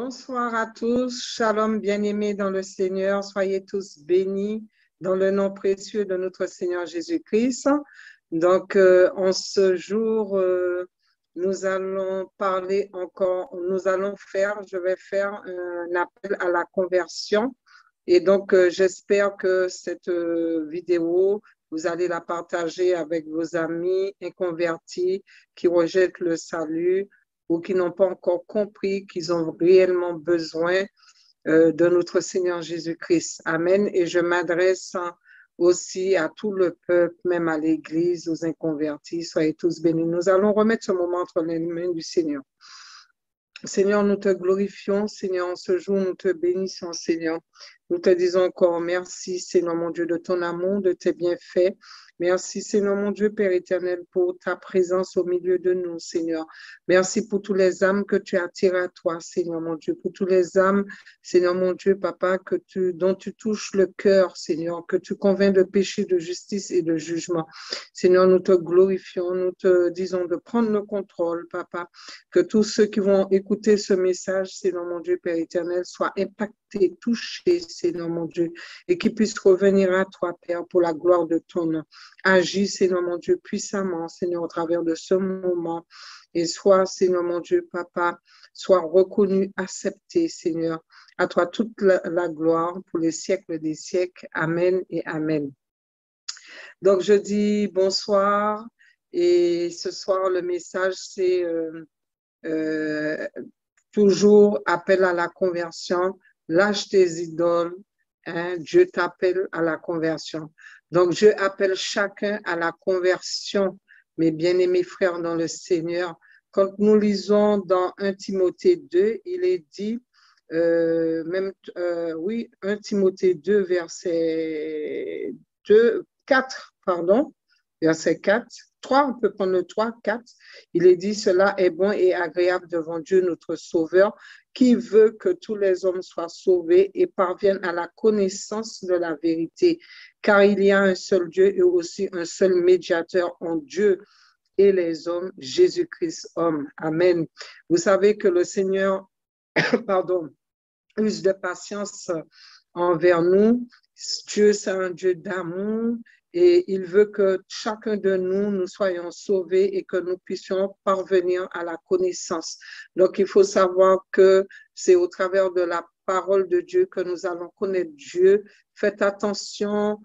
Bonsoir à tous, shalom bien-aimés dans le Seigneur, soyez tous bénis dans le nom précieux de notre Seigneur Jésus-Christ. Donc, en ce jour, nous allons parler encore, je vais faire un appel à la conversion. Et donc, j'espère que cette vidéo, vous allez la partager avec vos amis inconvertis qui rejettent le salut ou qui n'ont pas encore compris qu'ils ont réellement besoin de notre Seigneur Jésus-Christ. Amen. Et je m'adresse aussi à tout le peuple, même à l'Église, aux inconvertis. Soyez tous bénis. Nous allons remettre ce moment entre les mains du Seigneur. Seigneur, nous te glorifions. Seigneur, en ce jour, nous te bénissons, Seigneur. Nous te disons encore merci, Seigneur mon Dieu, de ton amour, de tes bienfaits. Merci, Seigneur mon Dieu, Père éternel, pour ta présence au milieu de nous, Seigneur. Merci pour toutes les âmes que tu attires à toi, Seigneur mon Dieu. Pour toutes les âmes, Seigneur mon Dieu, Papa, dont tu touches le cœur, Seigneur, que tu convaincs de péché, de justice et de jugement. Seigneur, nous te glorifions, nous te disons de prendre le contrôle, Papa. Que tous ceux qui vont écouter ce message, Seigneur mon Dieu, Père éternel, soient impactés, touchés, Seigneur mon Dieu, et qu'ils puissent revenir à toi, Père, pour la gloire de ton nom. Agis, Seigneur mon Dieu, puissamment, Seigneur, au travers de ce moment. Et sois, Seigneur mon Dieu, Papa, sois reconnu, accepté, Seigneur. À toi toute la gloire pour les siècles des siècles. Amen et Amen. Donc, je dis bonsoir. Et ce soir, le message, c'est toujours appel à la conversion. Lâche tes idoles. Hein, Dieu t'appelle à la conversion. Donc, Dieu appelle chacun à la conversion, mes bien-aimés frères dans le Seigneur. Quand nous lisons dans 1 Timothée 2, il est dit, 1 Timothée 2, verset 4, verset 4. 3, on peut prendre le 3, 4. Il est dit, cela est bon et agréable devant Dieu, notre Sauveur, qui veut que tous les hommes soient sauvés et parviennent à la connaissance de la vérité. Car il y a un seul Dieu et aussi un seul médiateur en Dieu et les hommes, Jésus-Christ, homme. Amen. Vous savez que le Seigneur, use de patience envers nous. Dieu, c'est un Dieu d'amour. Et il veut que chacun de nous, nous soyons sauvés et que nous puissions parvenir à la connaissance. Donc, il faut savoir que c'est au travers de la parole de Dieu que nous allons connaître Dieu. Faites attention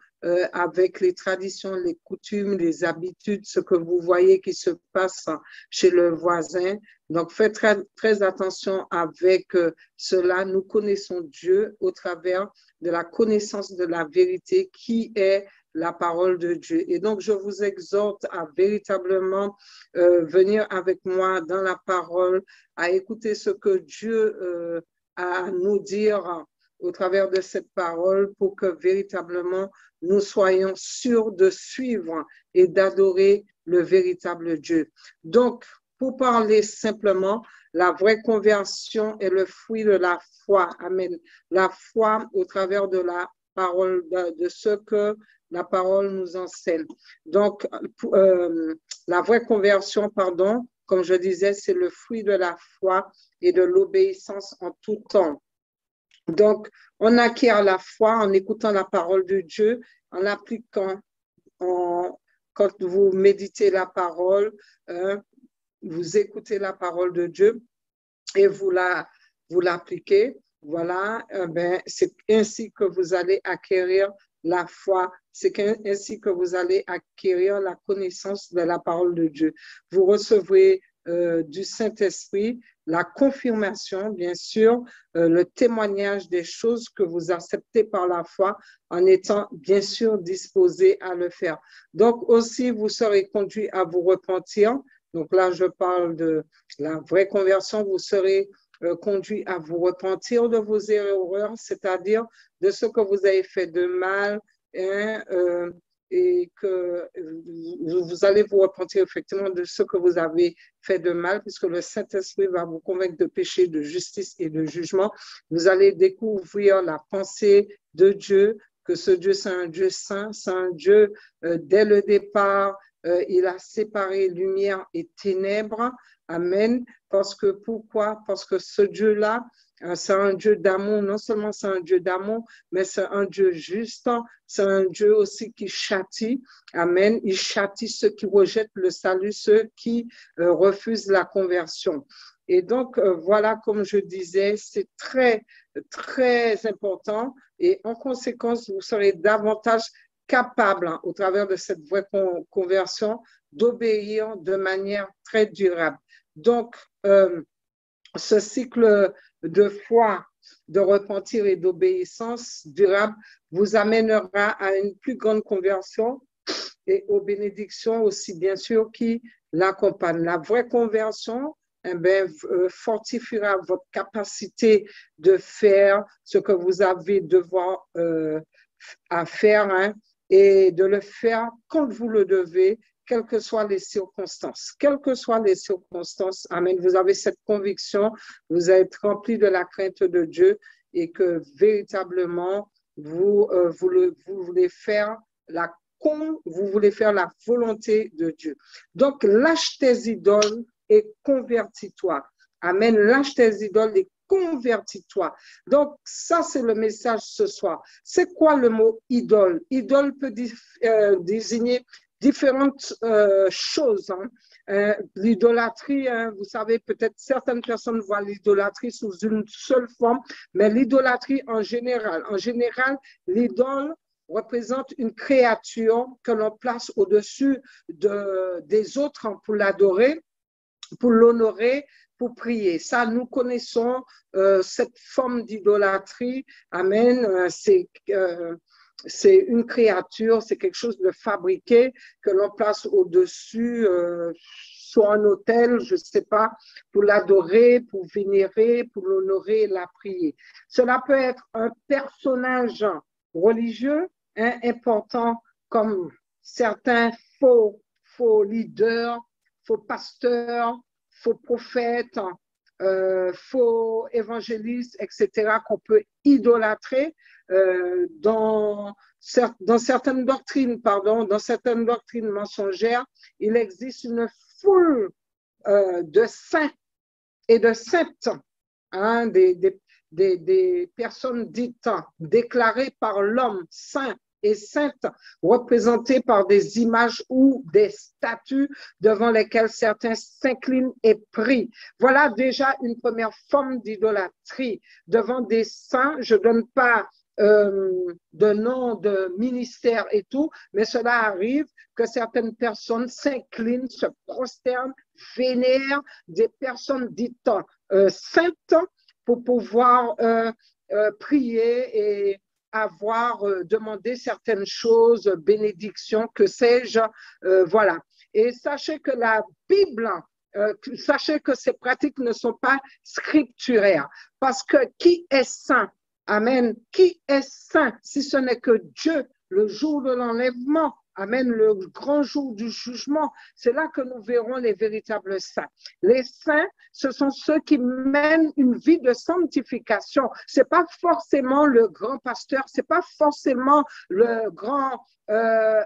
avec les traditions, les coutumes, les habitudes, ce que vous voyez qui se passe chez le voisin. Donc, faites très attention avec cela. Nous connaissons Dieu au travers de la connaissance de la vérité qui est la parole de Dieu. Et donc, je vous exhorte à véritablement venir avec moi dans la parole, à écouter ce que Dieu a à nous dire au travers de cette parole pour que véritablement nous soyons sûrs de suivre et d'adorer le véritable Dieu. Donc, pour parler simplement, la vraie conversion est le fruit de la foi. Amen. La foi au travers de la parole, de ce que la parole nous enseigne. Donc, la vraie conversion, comme je disais, c'est le fruit de la foi et de l'obéissance en tout temps. Donc, on acquiert la foi en écoutant la parole de Dieu, en l'appliquant, quand vous méditez la parole, vous écoutez la parole de Dieu et vous l'appliquez. Voilà, c'est ainsi que vous allez acquérir la foi. C'est ainsi que vous allez acquérir la connaissance de la parole de Dieu. Vous recevrez du Saint-Esprit la confirmation, bien sûr, le témoignage des choses que vous acceptez par la foi en étant bien sûr disposé à le faire. Donc aussi, vous serez conduit à vous repentir. Donc là, je parle de la vraie conversion. Vous serez conduit à vous repentir de vos erreurs, c'est-à-dire de ce que vous avez fait de mal, et que vous allez vous repentir effectivement de ce que vous avez fait de mal, puisque le Saint-Esprit va vous convaincre de péché, de justice et de jugement. Vous allez découvrir la pensée de Dieu, que ce Dieu, c'est un Dieu saint, c'est un Dieu, dès le départ, il a séparé lumière et ténèbres. Amen. Pourquoi? Parce que ce Dieu-là C'est un Dieu d'amour. Non seulement c'est un Dieu d'amour, mais c'est un Dieu juste. C'est un Dieu aussi qui châtie. Amen. Il châtie ceux qui rejettent le salut, ceux qui refusent la conversion. Et donc, voilà, comme je disais, c'est très, très important. Et en conséquence, vous serez davantage capable, hein, au travers de cette vraie conversion, d'obéir de manière très durable. Donc, ce cycle de foi, de repentir et d'obéissance durable vous amènera à une plus grande conversion et aux bénédictions aussi, bien sûr, qui l'accompagnent. La vraie conversion, eh bien, fortifiera votre capacité de faire ce que vous avez devoir à faire, hein, et de le faire quand vous le devez, quelles que soient les circonstances. Quelles que soient les circonstances, amen, vous avez cette conviction, vous êtes rempli de la crainte de Dieu et que véritablement, vous voulez faire vous voulez faire la volonté de Dieu. Donc, lâche tes idoles et convertis-toi. Amen. Lâche tes idoles et convertis-toi. Donc, ça, c'est le message ce soir. C'est quoi le mot idole? Idole peut désigner différentes choses. Hein. L'idolâtrie, hein, vous savez, peut-être certaines personnes voient l'idolâtrie sous une seule forme, mais l'idolâtrie en général, l'idole représente une créature que l'on place au-dessus des autres pour l'adorer, pour l'honorer, pour prier. Ça, nous connaissons cette forme d'idolâtrie. Amen. C'est une créature, c'est quelque chose de fabriqué que l'on place au-dessus sur un autel, je ne sais pas, pour l'adorer, pour vénérer, pour l'honorer, la prier. Cela peut être un personnage religieux, hein, important, comme certains faux leaders, faux pasteurs, faux prophètes, faux évangélistes, etc., qu'on peut idolâtrer dans certaines doctrines, mensongères. Il existe une foule de saints et de saintes, hein, des personnes dites déclarées par l'homme saint et saintes, représentées par des images ou des statues devant lesquelles certains s'inclinent et prient. Voilà déjà une première forme d'idolâtrie. Devant des saints, je ne donne pas de nom de ministère et tout, mais cela arrive que certaines personnes s'inclinent, se prosternent, vénèrent des personnes dites saintes pour pouvoir prier et avoir demandé certaines choses, bénédictions, que sais-je, voilà. Et sachez que la Bible, sachez que ces pratiques ne sont pas scripturaires, parce que qui est saint? Amen. Qui est saint si ce n'est que Dieu, le jour de l'enlèvement? Amen, le grand jour du jugement, c'est là que nous verrons les véritables saints. Les saints, ce sont ceux qui mènent une vie de sanctification. Ce n'est pas forcément le grand pasteur, ce n'est pas forcément le grand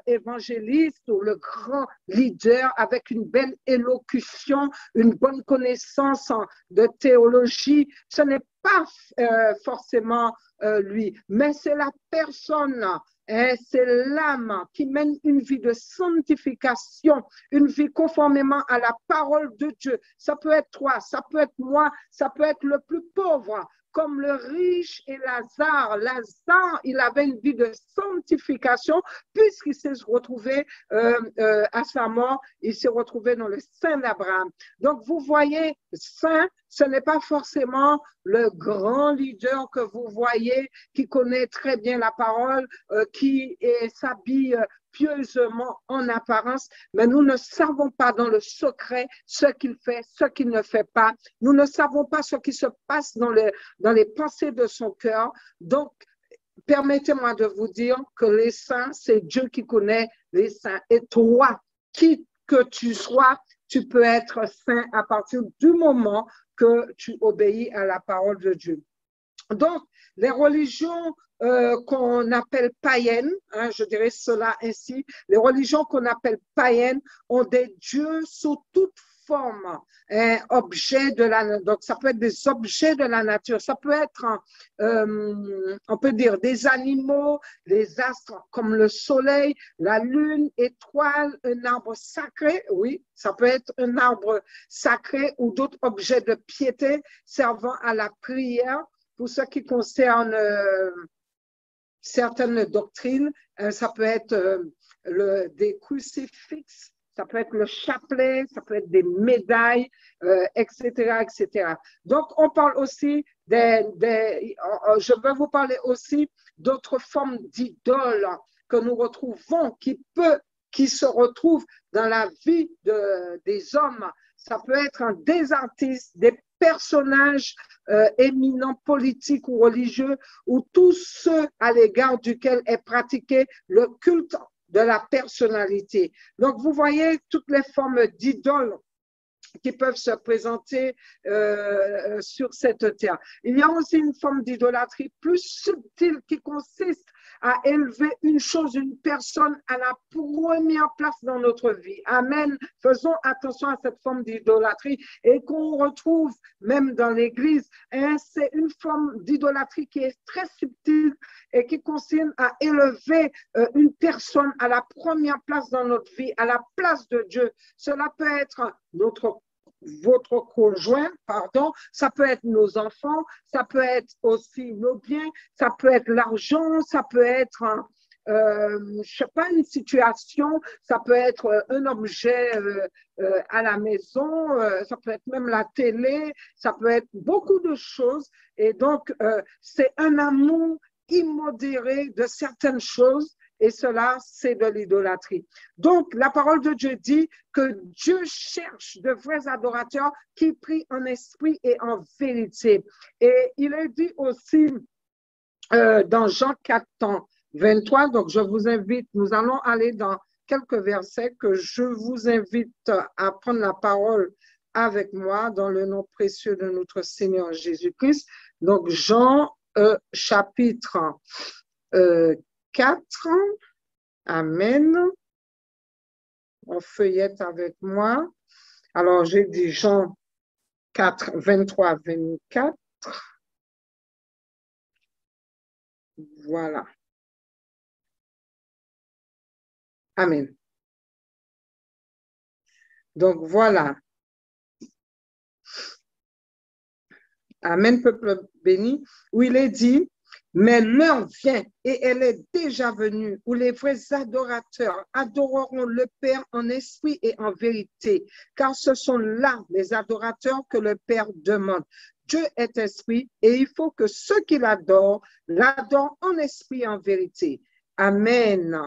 évangéliste ou le grand leader avec une belle élocution, une bonne connaissance de théologie. Ce n'est pas forcément lui, mais c'est la personne. Et c'est l'âme qui mène une vie de sanctification, une vie conformément à la parole de Dieu. Ça peut être toi, ça peut être moi, ça peut être le plus pauvre, comme le riche et Lazare. Lazare, il avait une vie de sanctification puisqu'il s'est retrouvé à sa mort, il s'est retrouvé dans le sein d'Abraham. Donc, vous voyez, saint, ce n'est pas forcément le grand leader que vous voyez qui connaît très bien la parole, qui s'habille pieusement en apparence, mais nous ne savons pas dans le secret ce qu'il fait, ce qu'il ne fait pas. Nous ne savons pas ce qui se passe dans les pensées de son cœur. Donc, permettez-moi de vous dire que les saints, c'est Dieu qui connaît les saints. Et toi, qui que tu sois, tu peux être saint à partir du moment que tu obéis à la parole de Dieu. Donc, les religions qu'on appelle païennes, hein, je dirais cela ainsi, les religions qu'on appelle païennes ont des dieux sous toute forme, un objet de la, donc ça peut être des objets de la nature, ça peut être, on peut dire, des animaux, les astres comme le soleil, la lune, étoile, un arbre sacré, oui, ça peut être un arbre sacré ou d'autres objets de piété servant à la prière. Pour ce qui concerne certaines doctrines, ça peut être des crucifixes, ça peut être le chapelet, ça peut être des médailles, etc., etc. Donc, on parle aussi je vais vous parler aussi d'autres formes d'idoles que nous retrouvons, qui se retrouvent dans la vie des hommes. Ça peut être des artistes, des personnages éminents, politiques ou religieux, ou tous ceux à l'égard duquel est pratiqué le culte de la personnalité. Donc, vous voyez toutes les formes d'idoles qui peuvent se présenter sur cette terre. Il y a aussi une forme d'idolâtrie plus subtile qui consiste à élever une chose, une personne à la première place dans notre vie. Amen. Faisons attention à cette forme d'idolâtrie et qu'on retrouve même dans l'Église. C'est une forme d'idolâtrie qui est très subtile et qui consiste à élever une personne à la première place dans notre vie, à la place de Dieu. Cela peut être votre conjoint, pardon, ça peut être nos enfants, ça peut être aussi nos biens, ça peut être l'argent, ça peut être, je sais pas, une situation, ça peut être un objet à la maison, ça peut être même la télé, ça peut être beaucoup de choses. Et donc, c'est un amour immodéré de certaines choses. Et cela, c'est de l'idolâtrie. Donc, la parole de Dieu dit que Dieu cherche de vrais adorateurs qui prient en esprit et en vérité. Et il est dit aussi dans Jean 4, 23, donc je vous invite, nous allons aller dans quelques versets que je vous invite à prendre la parole avec moi dans le nom précieux de notre Seigneur Jésus-Christ. Donc, Jean chapitre 4. Amen. On feuillette avec moi. Alors, j'ai dit Jean 4, 23, 24. Voilà. Amen. Donc, voilà. Amen, peuple béni, où il est dit, mais l'heure vient et elle est déjà venue où les vrais adorateurs adoreront le Père en esprit et en vérité, car ce sont là les adorateurs que le Père demande. Dieu est esprit et il faut que ceux qui l'adorent en esprit et en vérité. Amen.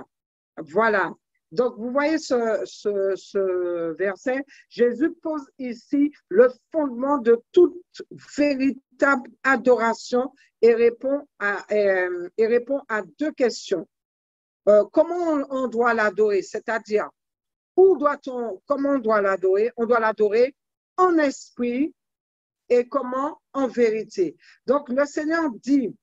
Voilà. Donc, vous voyez ce verset, Jésus pose ici le fondement de toute véritable adoration et répond à deux questions. Comment on doit l'adorer? C'est-à-dire, comment on doit l'adorer? On doit l'adorer en esprit et comment? En vérité. Donc, le Seigneur dit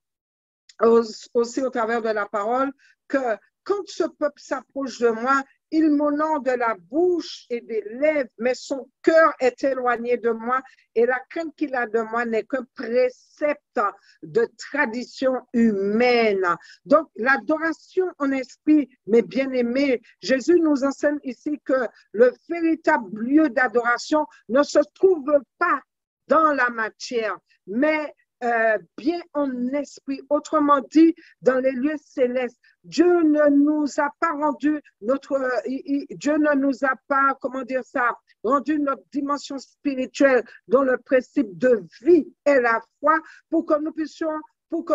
aussi au travers de la parole que quand ce peuple s'approche de moi, il m'honore de la bouche et des lèvres, mais son cœur est éloigné de moi et la crainte qu'il a de moi n'est qu'un précepte de tradition humaine. Donc, l'adoration en esprit, mes bien-aimés, Jésus nous enseigne ici que le véritable lieu d'adoration ne se trouve pas dans la matière, mais bien en esprit, autrement dit, dans les lieux célestes. Dieu ne nous a pas rendu Dieu ne nous a pas, rendu notre dimension spirituelle dont le principe de vie est la foi pour que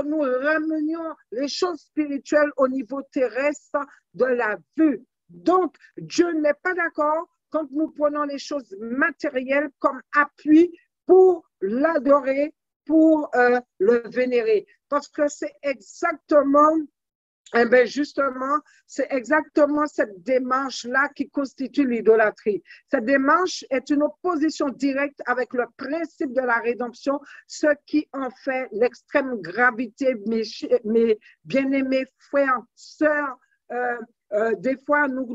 nous ramenions les choses spirituelles au niveau terrestre de la vue. Donc, Dieu n'est pas d'accord quand nous prenons les choses matérielles comme appui pour l'adorer, pour le vénérer. Parce que c'est exactement, c'est exactement cette démarche-là qui constitue l'idolâtrie. Cette démarche est une opposition directe avec le principe de la rédemption, ce qui en fait l'extrême gravité, mes bien-aimés frères, sœurs. Des fois, nous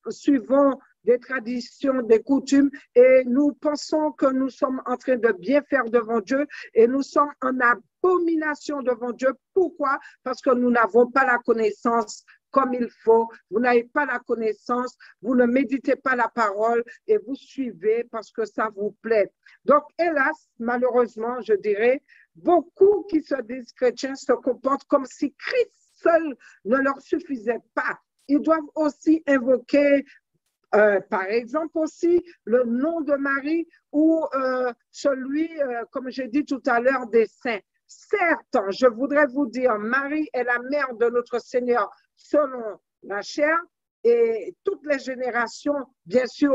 suivons des traditions, des coutumes et nous pensons que nous sommes en train de bien faire devant Dieu et nous sommes en abomination devant Dieu. Pourquoi? Parce que nous n'avons pas la connaissance comme il faut, vous n'avez pas la connaissance, vous ne méditez pas la parole et vous suivez parce que ça vous plaît. Donc, hélas, malheureusement, je dirais, beaucoup qui se disent chrétiens se comportent comme si Christ seul ne leur suffisait pas. Ils doivent aussi invoquer par exemple aussi le nom de Marie ou celui, comme j'ai dit tout à l'heure, des saints. Certes, je voudrais vous dire, Marie est la mère de notre Seigneur selon la chair et toutes les générations, bien sûr,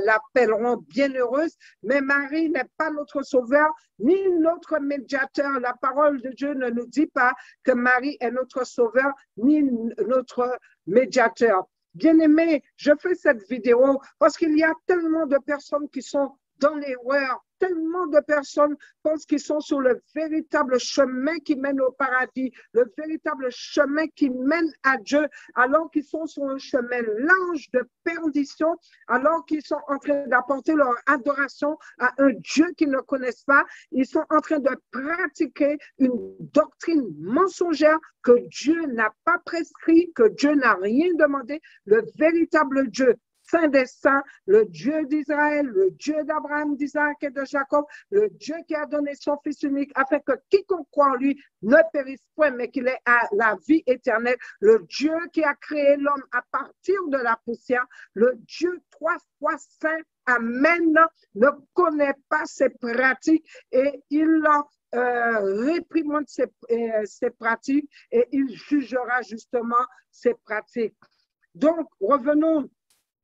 l'appelleront bienheureuse, mais Marie n'est pas notre sauveur ni notre médiateur. La parole de Dieu ne nous dit pas que Marie est notre sauveur ni notre médiateur. Bien-aimés, je fais cette vidéo parce qu'il y a tellement de personnes qui sont dans l'erreur, tellement de personnes pensent qu'ils sont sur le véritable chemin qui mène au paradis, le véritable chemin qui mène à Dieu, alors qu'ils sont sur un chemin large de perdition, alors qu'ils sont en train d'apporter leur adoration à un Dieu qu'ils ne connaissent pas. Ils sont en train de pratiquer une doctrine mensongère que Dieu n'a pas prescrit, que Dieu n'a rien demandé. Le véritable Dieu, Saint des saints, le Dieu d'Israël, le Dieu d'Abraham, d'Isaac et de Jacob, le Dieu qui a donné son Fils unique afin que quiconque croit en lui ne périsse point, mais qu'il ait la vie éternelle. Le Dieu qui a créé l'homme à partir de la poussière, le Dieu 3 fois saint, Amen, ne connaît pas ses pratiques et il réprimande ses pratiques et il jugera justement ses pratiques. Donc, revenons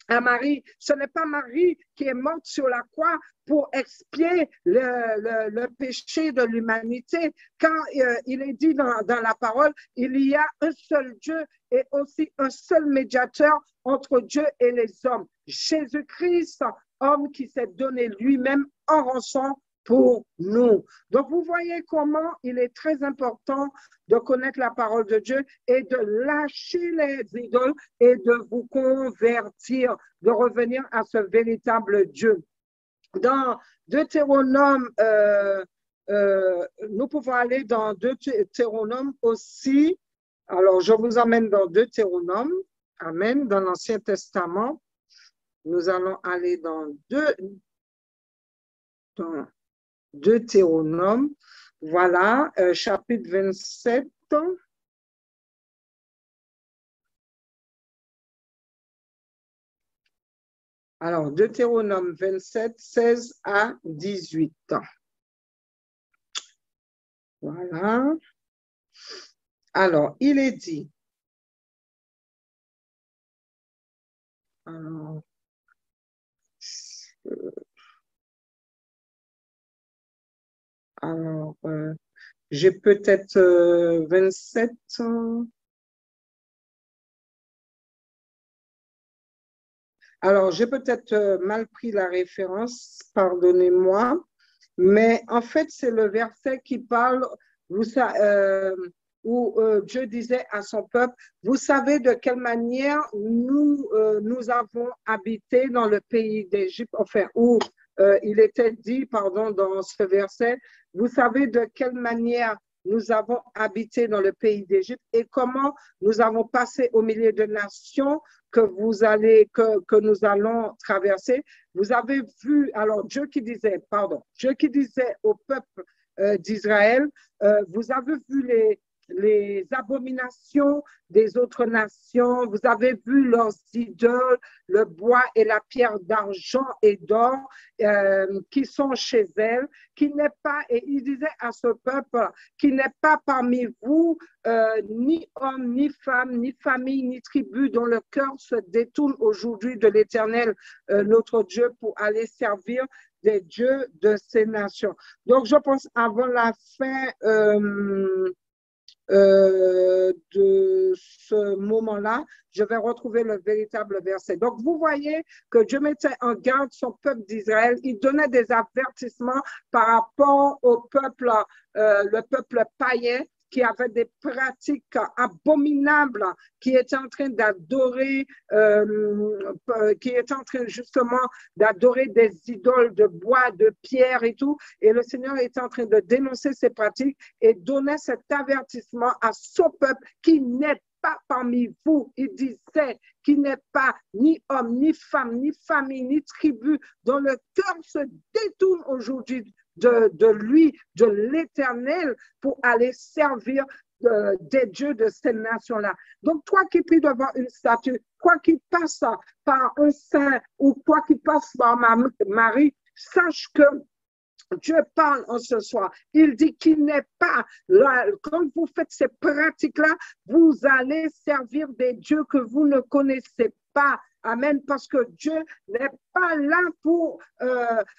à Marie. Ce n'est pas Marie qui est morte sur la croix pour expier le péché de l'humanité. Quand il est dit dans la parole, il y a un seul Dieu et aussi un seul médiateur entre Dieu et les hommes. Jésus-Christ, homme qui s'est donné lui-même en rançon pour nous. Donc, vous voyez comment il est très important de connaître la parole de Dieu et de lâcher les idoles et de vous convertir, de revenir à ce véritable Dieu. Dans Deutéronome, nous pouvons aller dans Deutéronome aussi. Alors, je vous emmène dans Deutéronome, Amen, dans l'Ancien Testament. Nous allons aller dans Deutéronome, voilà, chapitre 27. Alors, Deutéronome 27, 16 à 18. Voilà. Alors, il est dit. Alors, j'ai peut-être 27. Alors, j'ai peut-être mal pris la référence, pardonnez-moi, mais en fait, c'est le verset qui parle, où Dieu disait à son peuple, vous savez de quelle manière nous avons habité dans le pays d'Égypte, enfin, où il était dit, pardon, dans ce verset, vous savez de quelle manière nous avons habité dans le pays d'Égypte et comment nous avons passé au milieu de nations que nous allons traverser. Vous avez vu, alors Dieu qui disait au peuple d'Israël, vous avez vu les abominations des autres nations, vous avez vu leurs idoles, le bois et la pierre d'argent et d'or qui sont chez elles, qui n'est pas, et il disait à ce peuple, qui n'est pas parmi vous ni homme, ni femme, ni famille, ni tribu, dont le cœur se détourne aujourd'hui de l'Éternel, notre Dieu, pour aller servir des dieux de ces nations. Donc, je pense avant la fin de ce moment-là, je vais retrouver le véritable verset. Donc, vous voyez que Dieu mettait en garde son peuple d'Israël. Il donnait des avertissements par rapport au peuple, le peuple païen qui avaient des pratiques abominables, qui étaient en train d'adorer, qui étaient en train justement d'adorer des idoles de bois, de pierre et tout. Et le Seigneur était en train de dénoncer ces pratiques et donnait cet avertissement à ce peuple qui n'est pas parmi vous. Il disait qu'il n'est pas ni homme, ni femme, ni famille, ni tribu, dont le cœur se détourne aujourd'hui de lui, de l'Éternel, pour aller servir des dieux de cette nation-là. Donc, toi qui pries devant une statue, toi qui passes par un saint ou toi qui passes par Marie, sache que Dieu parle en ce soir. Il dit qu'il n'est pas là. Quand vous faites ces pratiques-là, vous allez servir des dieux que vous ne connaissez pas. Amen. Parce que Dieu n'est pas là pour,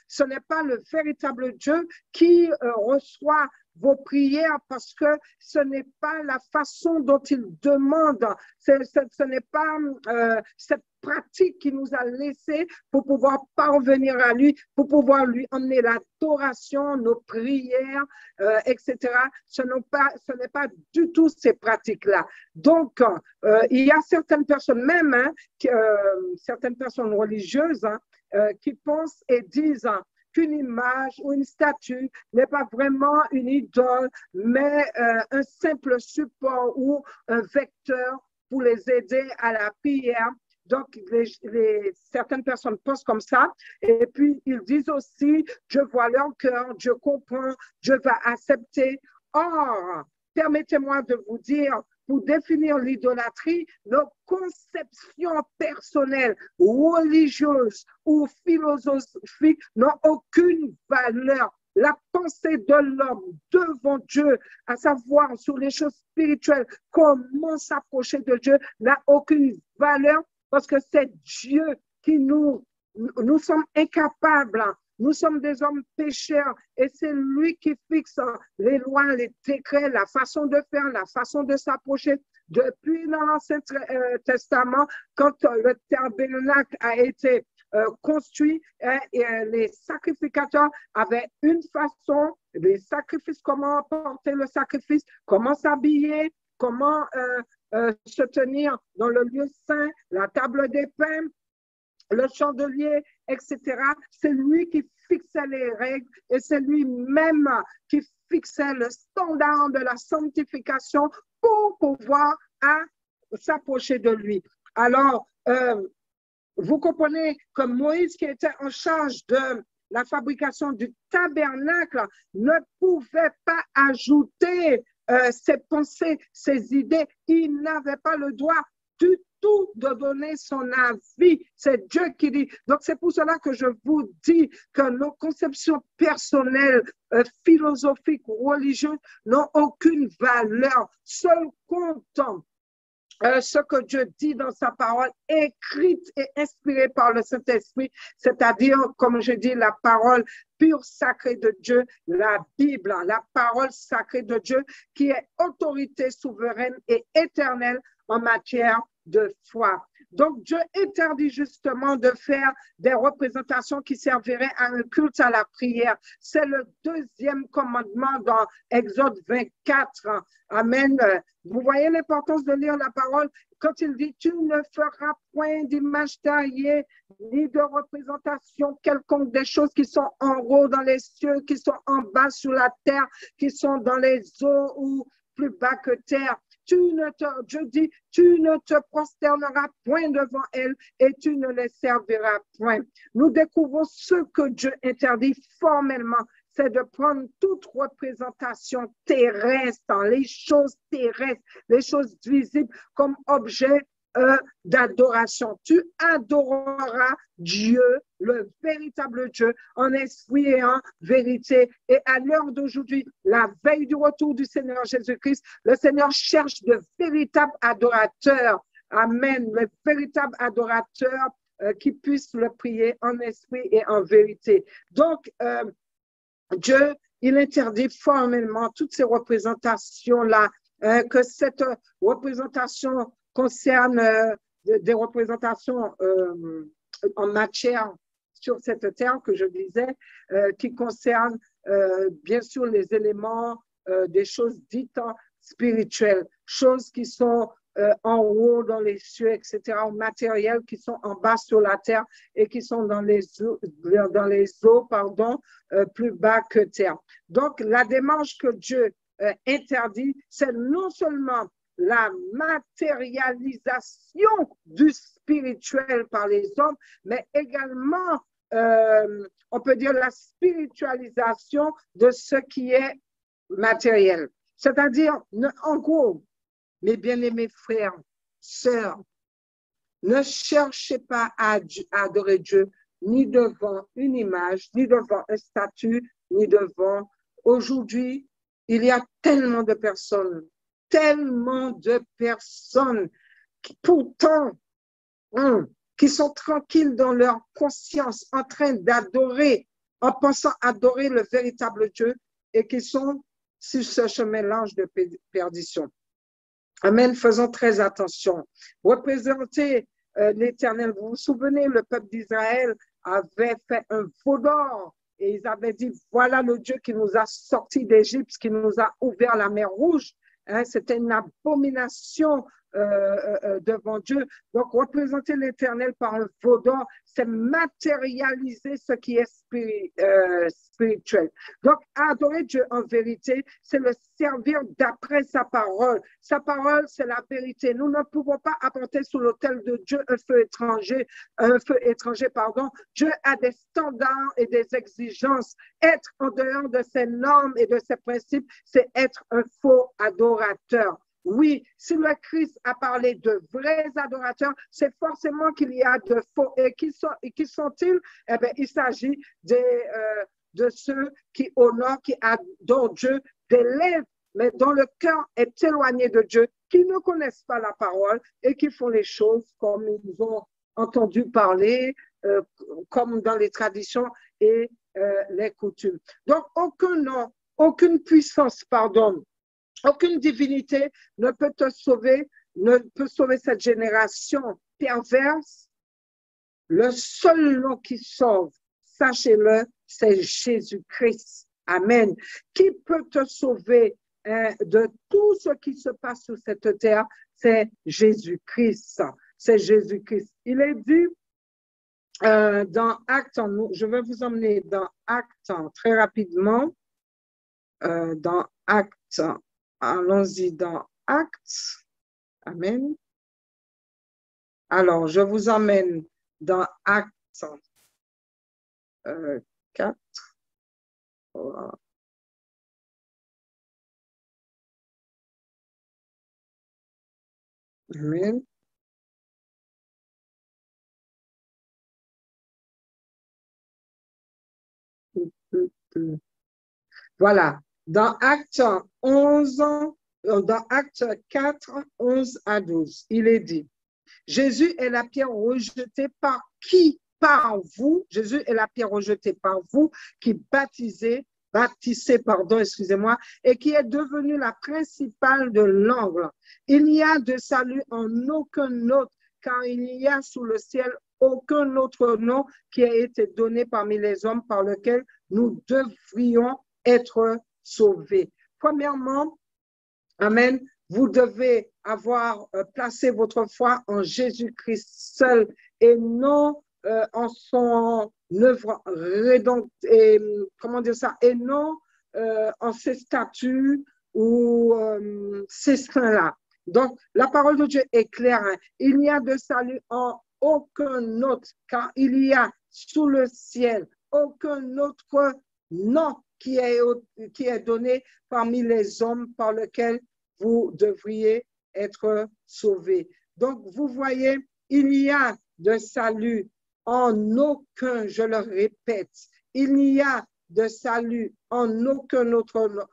ce n'est pas le véritable Dieu qui reçoit vos prières parce que ce n'est pas la façon dont il demande. Ce n'est pas cette pratique qui nous a laissé pour pouvoir parvenir à lui, pour pouvoir lui emmener l'adoration, nos prières, etc. Ce n'est pas du tout ces pratiques-là. Donc, il y a certaines personnes, même certaines personnes religieuses, qui pensent et disent qu'une image ou une statue n'est pas vraiment une idole, mais un simple support ou un vecteur pour les aider à la prière. Donc, certaines personnes pensent comme ça. Et puis, ils disent aussi, Dieu voit leur cœur, Dieu comprend, Dieu va accepter. Or, permettez-moi de vous dire, pour définir l'idolâtrie, nos conceptions personnelles, religieuses ou philosophiques n'ont aucune valeur. La pensée de l'homme devant Dieu, à savoir sur les choses spirituelles, comment s'approcher de Dieu, n'a aucune valeur parce que c'est Dieu qui nous sommes incapables. Nous sommes des hommes pécheurs et c'est lui qui fixe les lois, les décrets, la façon de faire, la façon de s'approcher. Depuis dans l'Ancien Testament, quand le tabernacle a été construit, et les sacrificateurs avaient une façon, les sacrifices, comment porter le sacrifice, comment s'habiller, comment se tenir dans le lieu saint, la table des pains, le chandelier, etc. C'est lui qui fixait les règles et c'est lui-même qui fixait le standard de la sanctification pour pouvoir s'approcher de lui. Alors, vous comprenez que Moïse, qui était en charge de la fabrication du tabernacle, ne pouvait pas ajouter ses pensées, ses idées. Il n'avait pas le droit du tout de donner son avis. C'est Dieu qui dit. Donc, c'est pour cela que je vous dis que nos conceptions personnelles, philosophiques, religieuses n'ont aucune valeur. Seul compte ce que Dieu dit dans sa parole, écrite et inspirée par le Saint-Esprit, c'est-à-dire, comme je dis, la parole pure sacrée de Dieu, la Bible, la parole sacrée de Dieu, qui est autorité souveraine et éternelle en matière de foi. Donc, Dieu interdit justement de faire des représentations qui serviraient à un culte à la prière. C'est le deuxième commandement dans Exode 24. Amen. Vous voyez l'importance de lire la parole quand il dit « Tu ne feras point d'image taillée, ni de représentation quelconque des choses qui sont en haut dans les cieux, qui sont en bas sur la terre, qui sont dans les eaux ou plus bas que terre. » Dieu dit, tu ne te prosterneras point devant elles et tu ne les serviras point. Nous découvrons ce que Dieu interdit formellement, c'est de prendre toute représentation terrestre, les choses terrestres, les choses visibles comme objet d'adoration. Tu adoreras Dieu, le véritable Dieu, en esprit et en vérité. Et à l'heure d'aujourd'hui, la veille du retour du Seigneur Jésus-Christ, le Seigneur cherche de véritables adorateurs. Amen. Le véritable adorateur qui puisse le prier en esprit et en vérité. Donc, Dieu, il interdit formellement toutes ces représentations-là, que cette représentation concerne des représentations en matière sur cette terre que je disais, qui concernent bien sûr les éléments des choses dites spirituelles, choses qui sont en haut dans les cieux, etc., ou matérielles qui sont en bas sur la terre et qui sont dans les eaux, plus bas que terre. Donc, la démarche que Dieu interdit, c'est non seulement la matérialisation du spirituel par les hommes, mais également, on peut dire, la spiritualisation de ce qui est matériel. C'est-à-dire, en gros, mes bien-aimés frères, sœurs, ne cherchez pas à adorer Dieu ni devant une image, ni devant un statut, ni devant... Aujourd'hui, il y a tellement de personnes qui pourtant, qui sont tranquilles dans leur conscience, en train d'adorer, en pensant adorer le véritable Dieu et qui sont sur ce chemin large de perdition. Amen, faisons très attention. Représenter l'Éternel. Vous vous souvenez, le peuple d'Israël avait fait un veau d'or et ils avaient dit, voilà le Dieu qui nous a sortis d'Égypte, qui nous a ouvert la mer Rouge. Hein, c'était une abomination devant Dieu. Donc, représenter l'Éternel par un veau d'or, c'est matérialiser ce qui est spirituel. Donc, adorer Dieu en vérité, c'est le servir d'après sa parole. Sa parole, c'est la vérité. Nous ne pouvons pas apporter sur l'autel de Dieu un feu étranger. Dieu a des standards et des exigences. Être en dehors de ses normes et de ses principes, c'est être un faux adorateur. Oui, si le Christ a parlé de vrais adorateurs, c'est forcément qu'il y a de faux. Et qui sont-ils? Eh bien, il s'agit de ceux qui honorent, qui adorent Dieu des lèvres, mais dont le cœur est éloigné de Dieu, qui ne connaissent pas la parole et qui font les choses comme ils ont entendu parler, comme dans les traditions et les coutumes. Donc, aucun nom, aucune puissance, aucune divinité ne peut te sauver, ne peut sauver cette génération perverse. Le seul nom qui sauve, sachez-le, c'est Jésus-Christ. Amen. Qui peut te sauver de tout ce qui se passe sur cette terre? C'est Jésus-Christ. C'est Jésus-Christ. Il est dit dans Actes, je vais vous emmener dans Actes très rapidement. Dans Actes, allons-y dans Actes. Amen. Alors, je vous emmène dans Actes 4. Voilà. Amen. Voilà. Dans Actes 11, dans Actes 4, 11 à 12, il est dit, Jésus est la pierre rejetée par qui? Par vous. Jésus est la pierre rejetée par vous qui baptissez, excusez-moi, et qui est devenue la principale de l'angle. Il n'y a de salut en aucun autre, car il n'y a sous le ciel aucun autre nom qui a été donné parmi les hommes par lequel nous devrions être sauvés. Premièrement, amen, vous devez avoir placé votre foi en Jésus-Christ seul et non en son œuvre et non en ses statuts ou ses saints-là. Donc, la parole de Dieu est claire. Hein? Il n'y a de salut en aucun autre, car il y a sous le ciel aucun autre nom qui est donné parmi les hommes par lequel vous devriez être sauvés. Donc, vous voyez, il n'y a de salut en aucun, je le répète, il n'y a de salut en aucun autre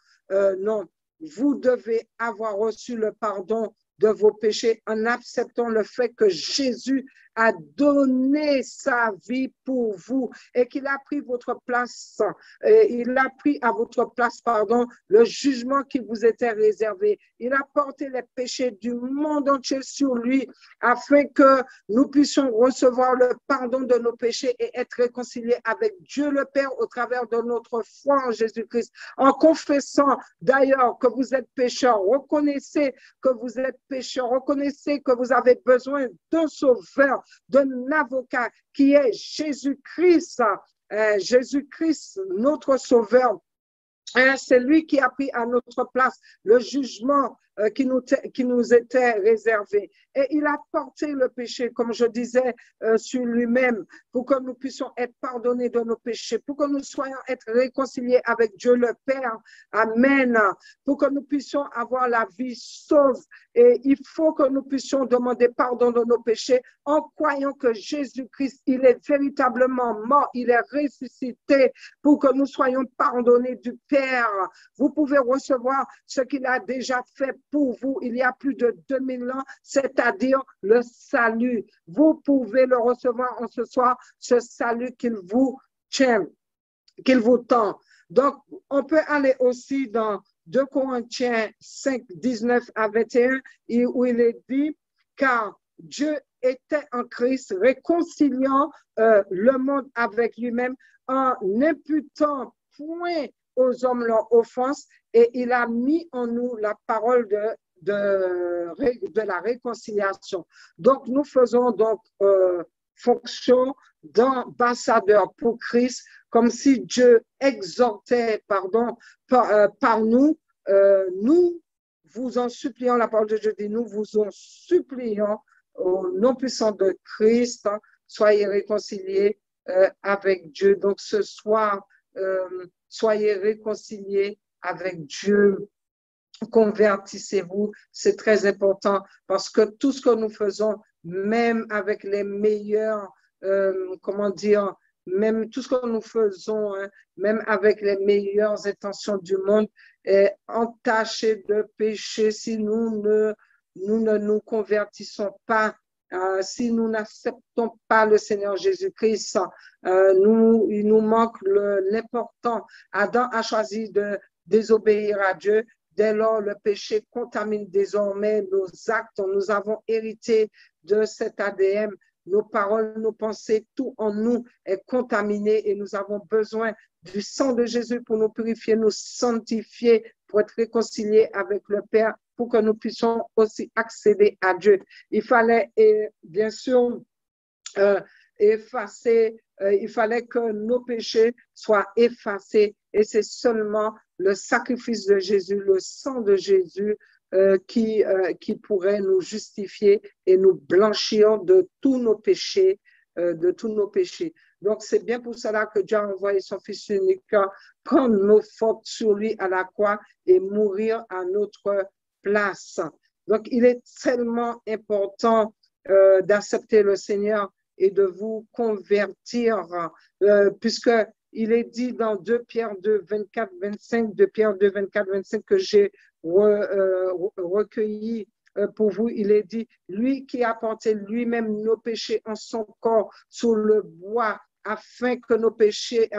nom. Vous devez avoir reçu le pardon de vos péchés en acceptant le fait que Jésus a donné sa vie pour vous et qu'il a pris votre place, il a pris à votre place, pardon, le jugement qui vous était réservé. Il a porté les péchés du monde entier sur lui afin que nous puissions recevoir le pardon de nos péchés et être réconciliés avec Dieu le Père au travers de notre foi en Jésus-Christ. En confessant d'ailleurs que vous êtes pécheurs, reconnaissez que vous êtes pécheurs, reconnaissez que vous avez besoin d'un sauveur, d'un avocat qui est Jésus-Christ, Jésus-Christ, notre sauveur. C'est lui qui a pris à notre place le jugement qui nous était réservé. Et il a porté le péché, comme je disais, sur lui-même, pour que nous puissions être pardonnés de nos péchés, pour que nous soyons être réconciliés avec Dieu le Père. Amen. Pour que nous puissions avoir la vie sauve. Et il faut que nous puissions demander pardon de nos péchés en croyant que Jésus-Christ, il est véritablement mort, il est ressuscité pour que nous soyons pardonnés du Père. Vous pouvez recevoir ce qu'il a déjà fait pour vous il y a plus de 2000 ans, c'est-à-dire le salut. Vous pouvez le recevoir en ce soir, ce salut qu'il vous tient, qu'il vous tend. Donc, on peut aller aussi dans 2 Corinthiens 5, 19 à 21, où il est dit, car Dieu était en Christ, réconciliant le monde avec lui-même en n'imputant point aux hommes leur offense, et il a mis en nous la parole de la réconciliation. Donc, nous faisons donc fonction d'ambassadeur pour Christ, comme si Dieu exhortait, par nous, nous vous en supplions, la parole de Dieu dit, nous vous en supplions au nom puissant de Christ, soyez réconciliés avec Dieu. Donc ce soir, soyez réconciliés avec Dieu. Convertissez-vous, c'est très important parce que tout ce que nous faisons, même avec les meilleurs, même tout ce que nous faisons, hein, même avec les meilleures intentions du monde, est entaché de péché si nous ne nous convertissons pas. Si nous n'acceptons pas le Seigneur Jésus-Christ, il nous manque l'important. Adam a choisi de désobéir à Dieu. Dès lors, le péché contamine désormais nos actes. Nous avons hérité de cet ADN. Nos paroles, nos pensées, tout en nous est contaminé et nous avons besoin du sang de Jésus pour nous purifier, nous sanctifier, pour être réconciliés avec le Père, pour que nous puissions aussi accéder à Dieu. Il fallait, bien sûr, effacer, il fallait que nos péchés soient effacés et c'est seulement le sacrifice de Jésus, le sang de Jésus qui pourrait nous justifier et nous blanchir de tous nos péchés, Donc, c'est bien pour cela que Dieu a envoyé son Fils unique, prendre nos fautes sur lui à la croix et mourir à notre place. Donc, il est tellement important d'accepter le Seigneur et de vous convertir, puisqu'il est dit dans 2 Pierre 2, 24, 25, 2 Pierre 2, 24, 25 que j'ai recueilli pour vous, il est dit, lui qui a porté lui-même nos péchés en son corps sur le bois, afin que nos péchés,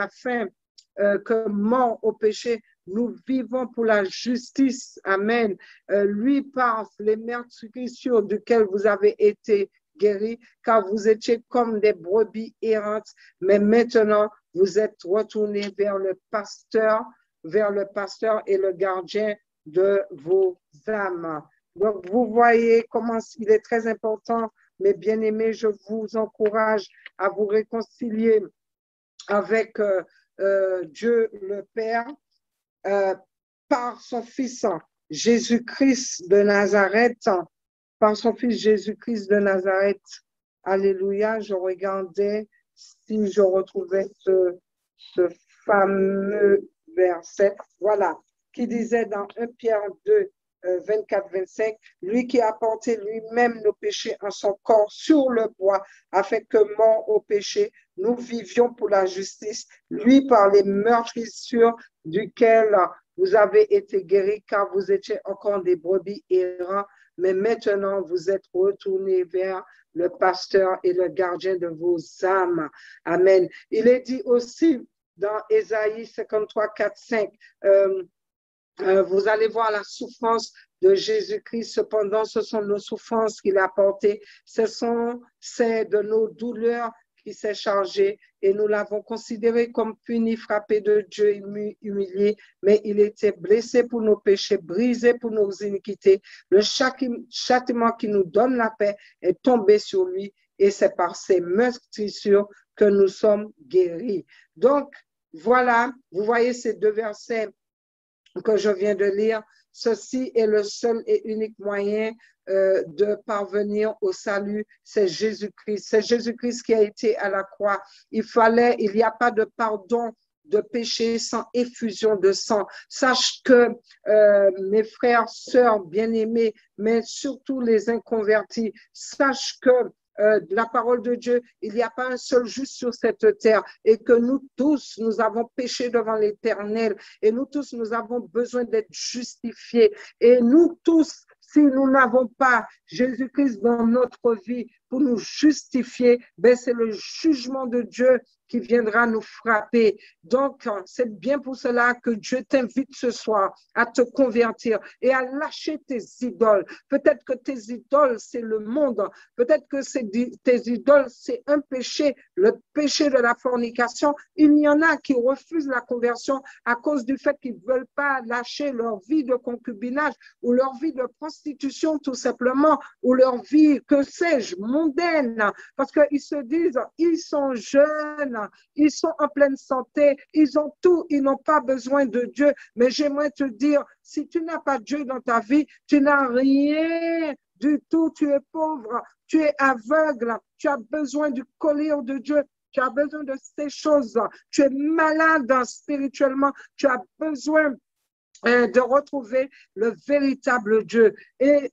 que mort au péché, nous vivons pour la justice. Amen. Lui par les meurtrissures duquel vous avez été guéris, car vous étiez comme des brebis errantes, mais maintenant vous êtes retournés vers le pasteur et le gardien de vos âmes. Donc, vous voyez comment il est très important, mes bien-aimés, je vous encourage à vous réconcilier avec Dieu le Père par son Fils Jésus-Christ de Nazareth, par son Fils Jésus-Christ de Nazareth. Alléluia, je regardais si je retrouvais ce fameux verset, voilà, qui disait dans 1 Pierre 2, 24-25, lui qui a porté lui-même nos péchés en son corps sur le bois, afin que mort au péché, nous vivions pour la justice, lui par les meurtrissures duquel vous avez été guéris, car vous étiez encore des brebis errants, mais maintenant vous êtes retournés vers le pasteur et le gardien de vos âmes. Amen. Il est dit aussi dans Ésaïe 53, 4, 5, vous allez voir la souffrance de Jésus-Christ. Cependant, ce sont nos souffrances qu'il a portées. C'est de nos douleurs qui s'est chargé et nous l'avons considéré comme puni, frappé de Dieu, humilié, mais il était blessé pour nos péchés, brisé pour nos iniquités. Le châtiment qui nous donne la paix est tombé sur lui et c'est par ses meurtrissures que nous sommes guéris. Donc, voilà, vous voyez ces deux versets que je viens de lire. Ceci est le seul et unique moyen de parvenir au salut, c'est Jésus-Christ. C'est Jésus-Christ qui a été à la croix. Il n'y a pas de pardon de péché sans effusion de sang. Sache que mes frères, sœurs bien-aimés, mais surtout les inconvertis, sache que la parole de Dieu, il n'y a pas un seul juste sur cette terre et que nous tous, nous avons péché devant l'Éternel et nous tous, nous avons besoin d'être justifiés et nous tous, si nous n'avons pas Jésus-Christ dans notre vie pour nous justifier, ben c'est le jugement de Dieu qui viendra nous frapper. Donc, c'est bien pour cela que Dieu t'invite ce soir à te convertir et à lâcher tes idoles. Peut-être que tes idoles, c'est le monde. Peut-être que tes idoles, c'est un péché, le péché de la fornication. Il y en a qui refusent la conversion à cause du fait qu'ils ne veulent pas lâcher leur vie de concubinage ou leur vie de prostitution tout simplement, ou leur vie, que sais-je, mondaine, parce qu'ils se disent, ils sont jeunes, ils sont en pleine santé, ils ont tout, ils n'ont pas besoin de Dieu. Mais j'aimerais te dire, si tu n'as pas Dieu dans ta vie, tu n'as rien du tout, tu es pauvre, tu es aveugle, tu as besoin du collier de Dieu. Tu as besoin de ces choses. Tu es malade spirituellement. Tu as besoin de retrouver le véritable Dieu. Et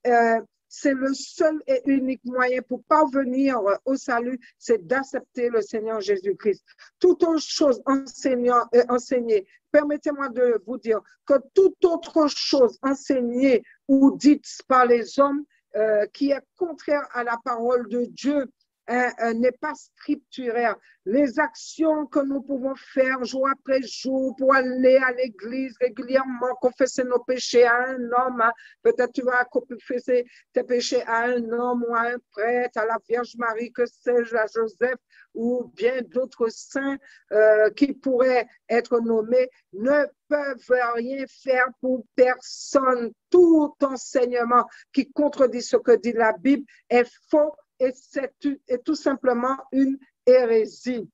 c'est le seul et unique moyen pour parvenir au salut, c'est d'accepter le Seigneur Jésus-Christ. Toute autre chose enseignée, permettez-moi de vous dire que toute autre chose enseignée ou dite par les hommes qui est contraire à la parole de Dieu, n'est pas scripturaire. Les actions que nous pouvons faire jour après jour pour aller à l'église régulièrement, confesser nos péchés à un homme, hein. Peut-être tu vas confesser tes péchés à un homme ou à un prêtre, à la Vierge Marie, que sais-je, à Joseph ou bien d'autres saints qui pourraient être nommés, ne peuvent rien faire pour personne. Tout enseignement qui contredit ce que dit la Bible est faux et c'est tout simplement une hérésie.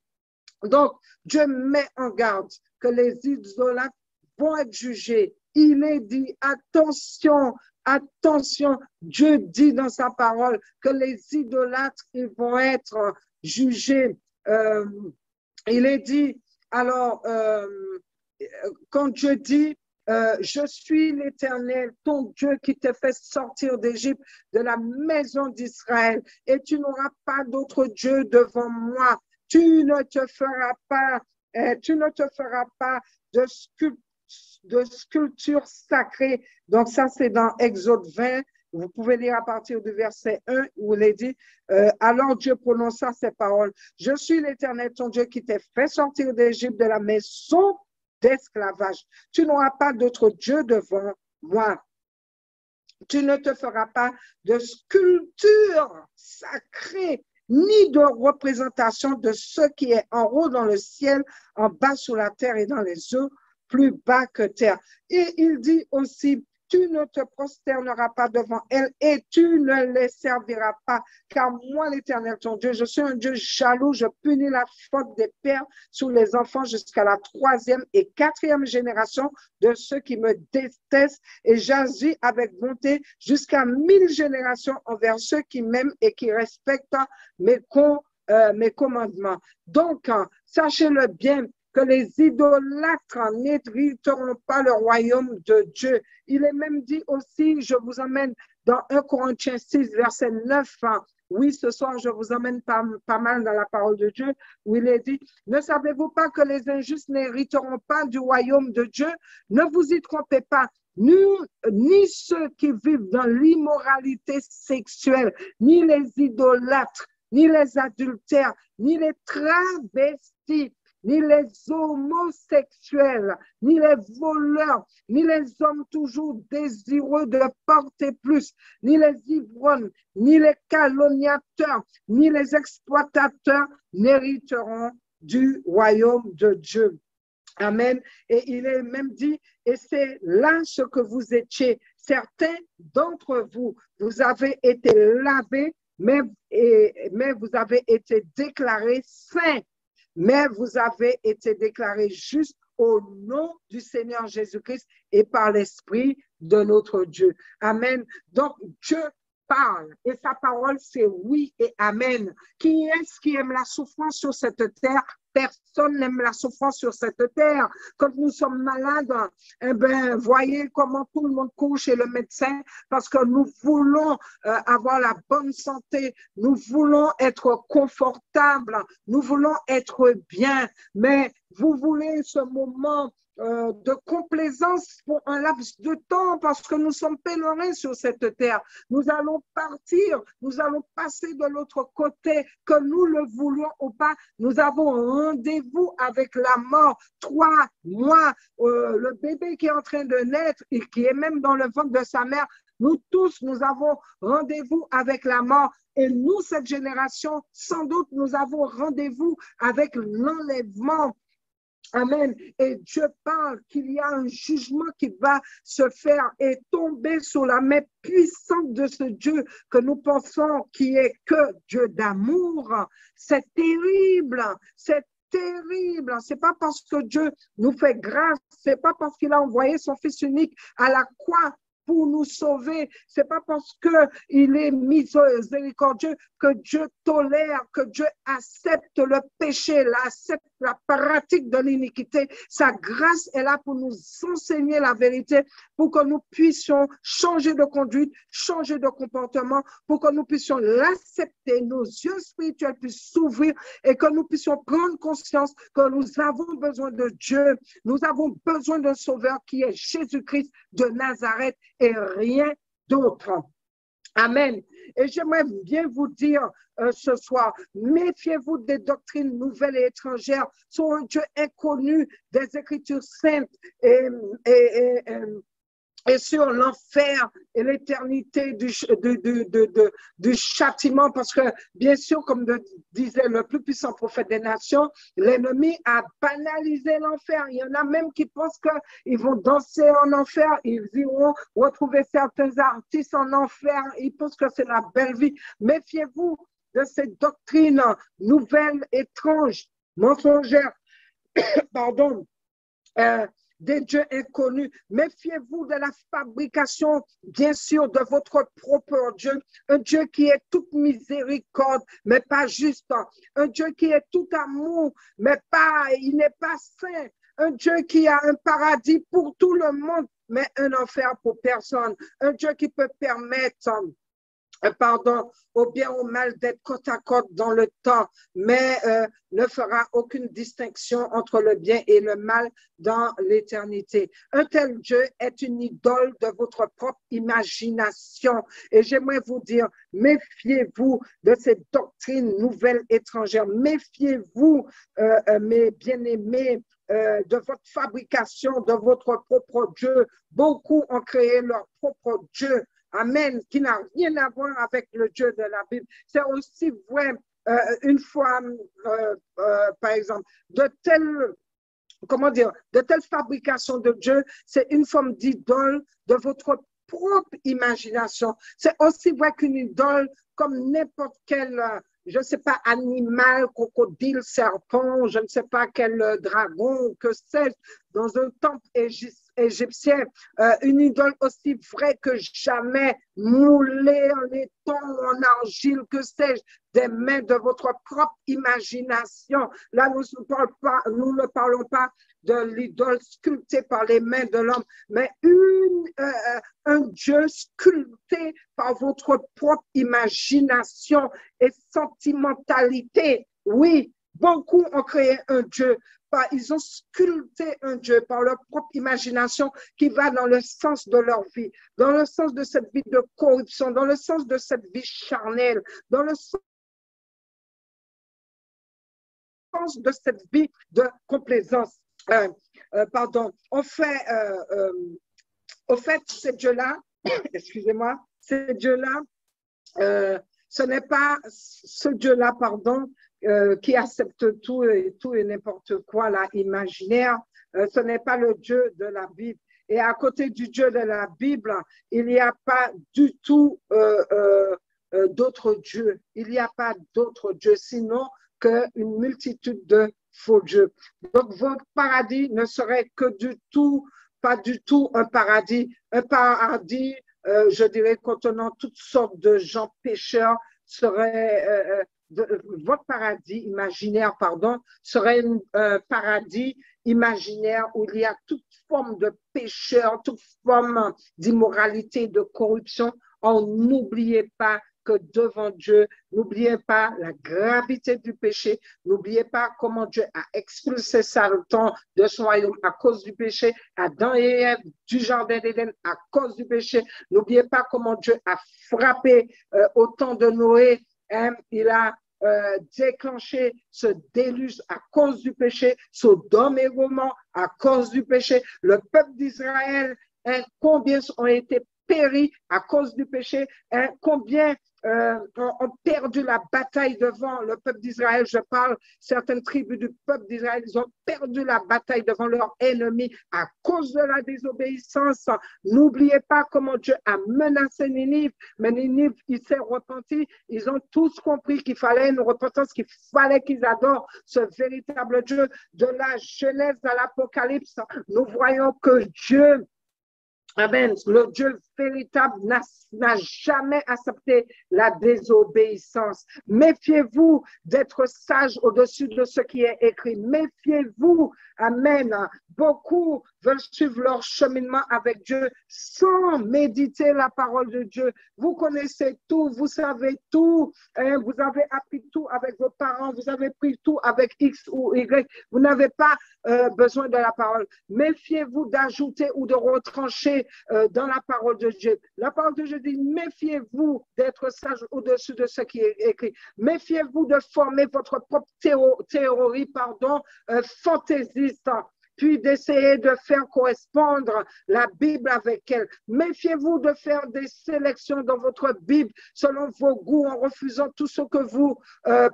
Donc, Dieu met en garde que les idolâtres vont être jugés. Il est dit, attention, attention, Dieu dit dans sa parole que les idolâtres, ils vont être jugés. Il est dit, alors, quand Dieu dit, je suis l'Éternel, ton Dieu qui te fait sortir d'Égypte, de la maison d'Israël, et tu n'auras pas d'autre Dieu devant moi. Tu ne te feras pas de sculpture sacrée. Donc ça, c'est dans Exode 20. Vous pouvez lire à partir du verset 1 où il est dit, alors Dieu prononça ces paroles. Je suis l'Éternel, ton Dieu qui t'a fait sortir d'Égypte, de la maison d'esclavage. Tu n'auras pas d'autre Dieu devant moi. Tu ne te feras pas de sculpture sacrée, ni de représentation de ce qui est en haut dans le ciel, en bas sur la terre et dans les eaux, plus bas que terre. Et il dit aussi, tu ne te prosterneras pas devant elles et tu ne les serviras pas. Car moi, l'Éternel, ton Dieu, je suis un Dieu jaloux. Je punis la faute des pères sur les enfants jusqu'à la 3e et 4e génération de ceux qui me détestent. Et j'agis avec bonté jusqu'à 1000 générations envers ceux qui m'aiment et qui respectent mes commandements. Donc, sachez-le bien, que les idolâtres n'hériteront pas le royaume de Dieu. Il est même dit aussi, je vous emmène dans 1 Corinthiens 6, verset 9. Oui, ce soir, je vous emmène pas mal dans la parole de Dieu, où il est dit, ne savez-vous pas que les injustes n'hériteront pas du royaume de Dieu? Ne vous y trompez pas. ni ceux qui vivent dans l'immoralité sexuelle, ni les idolâtres, ni les adultères, ni les travestis, ni les homosexuels, ni les voleurs, ni les hommes toujours désireux de porter plus, ni les ivrognes, ni les calomniateurs, ni les exploitateurs n'hériteront du royaume de Dieu. Amen. Et il est même dit, et c'est là ce que vous étiez. Certains d'entre vous, vous avez été lavés, mais vous avez été déclarés saints, mais vous avez été déclarés justes au nom du Seigneur Jésus-Christ et par l'Esprit de notre Dieu. Amen. Donc, Dieu parle et sa parole, c'est oui et amen. Qui est-ce qui aime la souffrance sur cette terre? Personne n'aime la souffrance sur cette terre. Quand nous sommes malades, eh bien, voyez comment tout le monde court chez le médecin parce que nous voulons avoir la bonne santé, nous voulons être confortables, nous voulons être bien, mais vous voulez ce moment de complaisance pour un laps de temps parce que nous sommes pèlerins sur cette terre. Nous allons partir, nous allons passer de l'autre côté, que nous le voulions ou pas. Nous avons rendez-vous avec la mort. Toi, moi, le bébé qui est en train de naître et qui est même dans le ventre de sa mère, nous tous, nous avons rendez-vous avec la mort. Et nous, cette génération, sans doute, nous avons rendez-vous avec l'enlèvement. Amen. Et Dieu parle qu'il y a un jugement qui va se faire et tomber sur la main puissante de ce Dieu que nous pensons qui est que Dieu d'amour. C'est terrible. C'est terrible. C'est pas parce que Dieu nous fait grâce. C'est pas parce qu'il a envoyé son Fils unique à la croix pour nous sauver. C'est pas parce qu'il est miséricordieux que Dieu tolère, que Dieu accepte le péché, accepte la pratique de l'iniquité. Sa grâce est là pour nous enseigner la vérité, pour que nous puissions changer de conduite, changer de comportement, pour que nous puissions l'accepter, nos yeux spirituels puissent s'ouvrir et que nous puissions prendre conscience que nous avons besoin de Dieu. Nous avons besoin d'un sauveur qui est Jésus-Christ de Nazareth et rien d'autre. Amen. Et j'aimerais bien vous dire ce soir, méfiez-vous des doctrines nouvelles et étrangères sur un Dieu inconnu des Écritures saintes et sur l'enfer et l'éternité du châtiment, parce que, bien sûr, comme disait le plus puissant prophète des nations, l'ennemi a banalisé l'enfer. Il y en a même qui pensent qu'ils vont danser en enfer, ils iront retrouver certains artistes en enfer, ils pensent que c'est la belle vie. Méfiez-vous de ces doctrines nouvelles, étranges, mensongères, pardon, des dieux inconnus. Méfiez-vous de la fabrication, bien sûr, de votre propre Dieu. Un Dieu qui est toute miséricorde, mais pas juste. Un Dieu qui est tout amour, mais il n'est pas saint. Un Dieu qui a un paradis pour tout le monde, mais un enfer pour personne. Un Dieu qui peut permettre au bien ou au mal d'être côte à côte dans le temps, mais ne fera aucune distinction entre le bien et le mal dans l'éternité. Un tel Dieu est une idole de votre propre imagination. Et j'aimerais vous dire, méfiez-vous de ces doctrines nouvelles étrangères. Méfiez-vous, mes bien-aimés, de votre fabrication, de votre propre Dieu. Beaucoup ont créé leur propre Dieu. Amen, qui n'a rien à voir avec le Dieu de la Bible. C'est aussi vrai, une fois, par exemple, de telle fabrication de Dieu, c'est une forme d'idole de votre propre imagination. C'est aussi vrai qu'une idole, comme n'importe quel, je ne sais pas, animal, crocodile, serpent, je ne sais pas quel dragon, que sais-je, dans un temple égyptien, une idole aussi vraie que jamais, moulée en éton, en argile, que sais-je, des mains de votre propre imagination. Là, nous ne parlons pas de l'idole sculptée par les mains de l'homme, mais un Dieu sculpté par votre propre imagination et sentimentalité. Oui, Beaucoup ont créé un Dieu. Ils ont sculpté un Dieu par leur propre imagination qui va dans le sens de leur vie, dans le sens de cette vie de corruption, dans le sens de cette vie charnelle, dans le sens de cette vie de complaisance. Pardon. Au fait, ces dieux-là, excusez-moi, ces dieux-là, ce n'est pas ce Dieu-là, pardon, qui accepte tout et n'importe quoi, là, imaginaire. Ce n'est pas le Dieu de la Bible. Et à côté du Dieu de la Bible, il n'y a pas du tout d'autres dieux. Il n'y a pas d'autres dieux, sinon qu'une multitude de faux dieux. Donc, votre paradis ne serait que du tout, pas du tout un paradis, je dirais, contenant toutes sortes de gens pécheurs, votre paradis imaginaire, pardon, serait un paradis imaginaire où il y a toute forme de pécheur, toute forme d'immoralité, de corruption. On n'oubliez pas que devant Dieu, n'oubliez pas la gravité du péché, n'oubliez pas comment Dieu a expulsé Satan de son royaume à cause du péché, Adam et Ève du jardin d'Éden à cause du péché, n'oubliez pas comment Dieu a frappé au temps de Noé, il a déclenché ce déluge à cause du péché, Sodome et Gomorrhe à cause du péché, le peuple d'Israël, combien ont été péris à cause du péché, combien ont perdu la bataille devant le peuple d'Israël. Je parle, certaines tribus du peuple d'Israël, ils ont perdu la bataille devant leurs ennemis à cause de la désobéissance. N'oubliez pas comment Dieu a menacé Ninive, mais Ninive, il s'est repenti. Ils ont tous compris qu'il fallait une repentance, qu'il fallait qu'ils adorent ce véritable Dieu. De la Genèse à l'Apocalypse, nous voyons que Dieu, amen, le Dieu véritable n'a jamais accepté la désobéissance. Méfiez-vous d'être sage au-dessus de ce qui est écrit. Méfiez-vous, amen. Beaucoup veulent suivre leur cheminement avec Dieu sans méditer la parole de Dieu. Vous connaissez tout, vous savez tout, hein, vous avez appris tout avec vos parents, vous avez pris tout avec X ou Y. Vous n'avez pas besoin de la parole. Méfiez-vous d'ajouter ou de retrancher dans la parole de Dieu. La parole de Dieu dit, méfiez-vous d'être sage au-dessus de ce qui est écrit. Méfiez-vous de former votre propre théorie, fantaisiste, puis d'essayer de faire correspondre la Bible avec elle. Méfiez-vous de faire des sélections dans votre Bible selon vos goûts en refusant tout ce que vous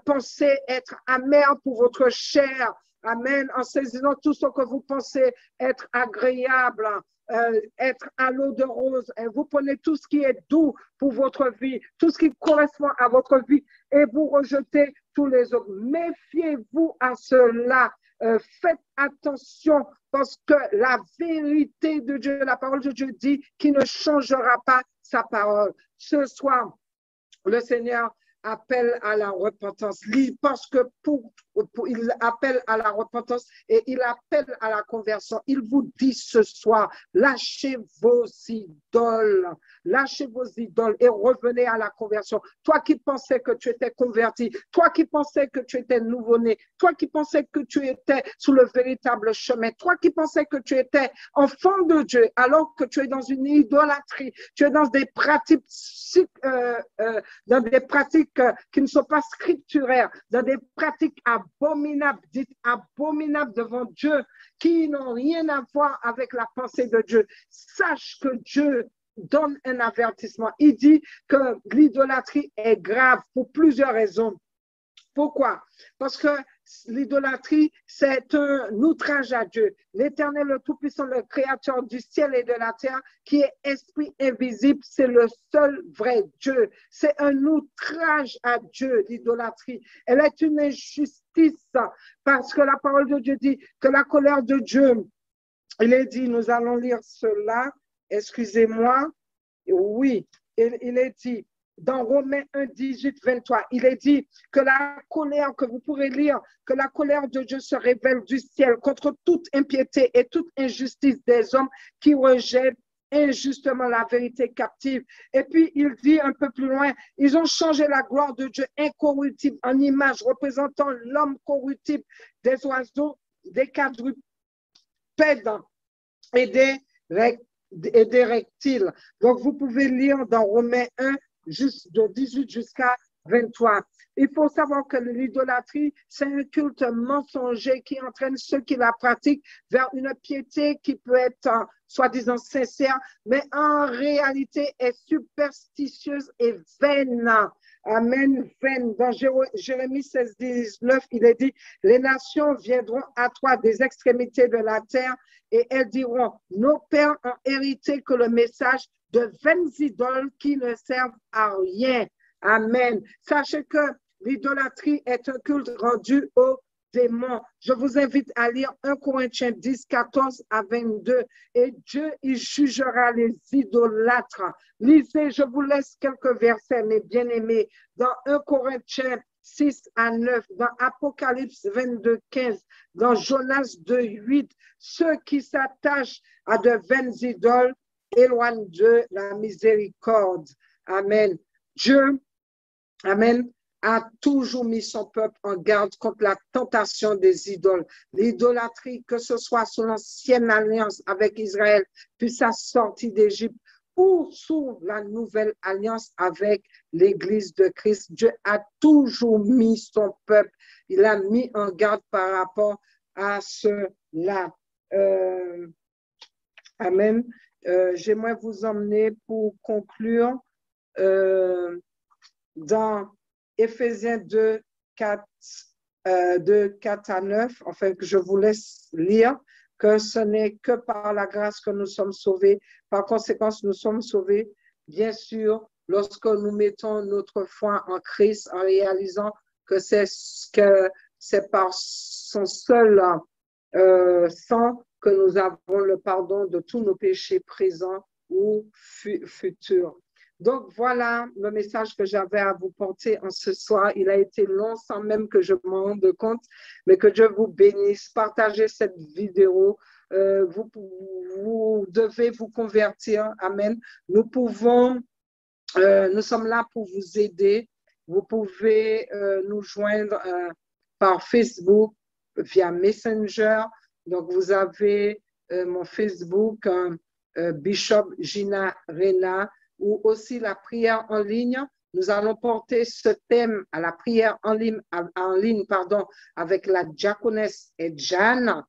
pensez être amer pour votre chair. Amen. En saisissant tout ce que vous pensez être agréable, être à l'eau de rose. Et vous prenez tout ce qui est doux pour votre vie, tout ce qui correspond à votre vie et vous rejetez tous les autres. Méfiez-vous à cela. Faites attention parce que la vérité de Dieu, la parole de Dieu dit qu'il ne changera pas sa parole. Ce soir, le Seigneur appelle à la repentance. Parce que il appelle à la repentance et il appelle à la conversion. Il vous dit ce soir, lâchez vos idoles et revenez à la conversion. Toi qui pensais que tu étais converti, toi qui pensais que tu étais nouveau-né, toi qui pensais que tu étais sur le véritable chemin, toi qui pensais que tu étais enfant de Dieu, alors que tu es dans une idolâtrie, tu es dans des pratiques qui ne sont pas scripturaires, dans des pratiques abominables, dites abominables devant Dieu, qui n'ont rien à voir avec la pensée de Dieu. Sache que Dieu donne un avertissement. Il dit que l'idolâtrie est grave pour plusieurs raisons. Pourquoi? Parce que l'idolâtrie, c'est un outrage à Dieu. L'Éternel, le Tout-Puissant, le Créateur du ciel et de la terre, qui est esprit invisible, c'est le seul vrai Dieu. C'est un outrage à Dieu, l'idolâtrie. Elle est une injustice parce que la parole de Dieu dit que la colère de Dieu, il est dit, nous allons lire cela, excusez-moi, oui, il est dit, dans Romains 1, 18, 23, il est dit que la colère, que vous pourrez lire, que la colère de Dieu se révèle du ciel contre toute impiété et toute injustice des hommes qui rejettent injustement la vérité captive. Et puis, il dit un peu plus loin, ils ont changé la gloire de Dieu incorruptible en image représentant l'homme corruptible, des oiseaux, des quadrupèdes et des reptiles. Donc, vous pouvez lire dans Romains 1, juste de 18 jusqu'à 23. Il faut savoir que l'idolâtrie, c'est un culte mensonger qui entraîne ceux qui la pratiquent vers une piété qui peut être soi-disant sincère, mais en réalité est superstitieuse et vaine. Amen, vaine. Dans Jérémie 16, 19, il est dit, les nations viendront à toi des extrémités de la terre et elles diront, nos pères ont hérité que le message de vaines idoles qui ne servent à rien. Amen. Sachez que l'idolâtrie est un culte rendu aux démons. Je vous invite à lire 1 Corinthiens 10, 14 à 22. Et Dieu, il jugera les idolâtres. Lisez, je vous laisse quelques versets, mes bien-aimés, dans 1 Corinthiens 6 à 9, dans Apocalypse 22, 15, dans Jonas 2, 8. Ceux qui s'attachent à de vaines idoles éloignent de la miséricorde. Amen. Dieu, amen, a toujours mis son peuple en garde contre la tentation des idoles. L'idolâtrie, que ce soit sous l'ancienne alliance avec Israël, puis sa sortie d'Égypte, ou sous la nouvelle alliance avec l'Église de Christ, Dieu a toujours mis son peuple. Il a mis en garde par rapport à cela. Amen. J'aimerais vous emmener pour conclure dans Éphésiens 2, 4 à 9, enfin que je vous laisse lire, que ce n'est que par la grâce que nous sommes sauvés. Par conséquent, nous sommes sauvés, bien sûr, lorsque nous mettons notre foi en Christ, en réalisant que c'est par son seul sang que nous avons le pardon de tous nos péchés présents ou futurs. Donc, voilà le message que j'avais à vous porter en ce soir. Il a été long sans même que je me rende compte, mais que Dieu vous bénisse. Partagez cette vidéo. Vous devez vous convertir. Amen. Nous sommes là pour vous aider. Vous pouvez nous joindre par Facebook, via Messenger. Donc, vous avez mon Facebook, Bishop Gina Rena, ou aussi la prière en ligne. Nous allons porter ce thème à la prière en ligne, avec la diaconesse et Jeanne,